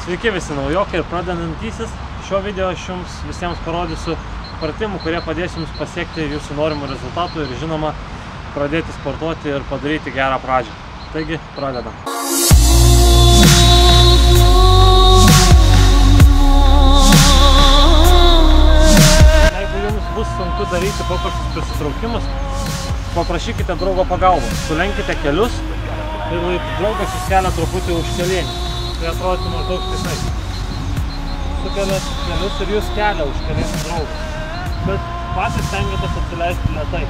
Sveiki visi naujokai ir pradedantysis. Šio video aš jums visiems parodysiu pratimų, kurie padės jums pasiekti jūsų norimų rezultatų ir žinoma pradėti sportuoti ir padaryti gerą pradžią. Taigi, pradedam. Jeigu jums bus sunku daryti paprastus prisitraukimus, paprašykite draugo pagalbos. Sulenkite kelius ir draugas jūs kelia truputį už kelienį. Tai atrodytų maždaug šitaip. Sukeliat kelius ir jūs kelia už kelienį draugas. Bet patys stengiatės atsileisti lėtai.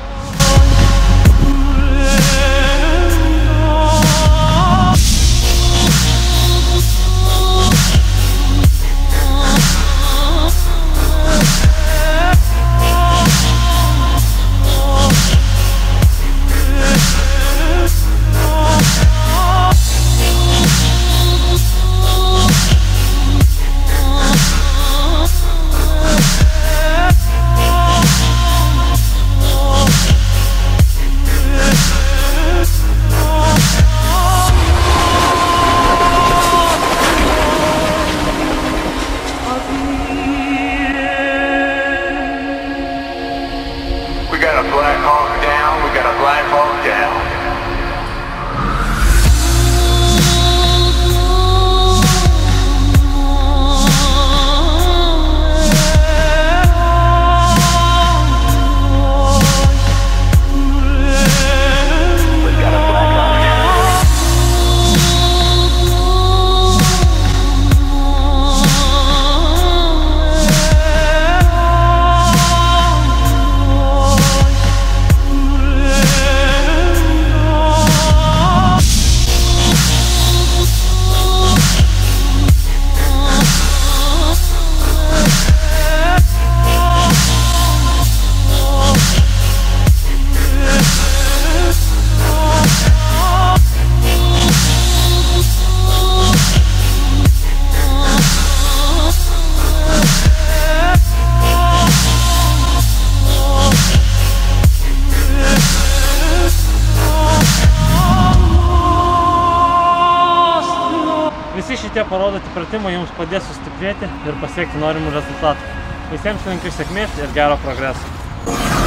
Visi šitie parodyti pratimai jums padės sustiprėti ir pasiekti norimų rezultatų. Visiems linkiu sėkmės ir gero progreso.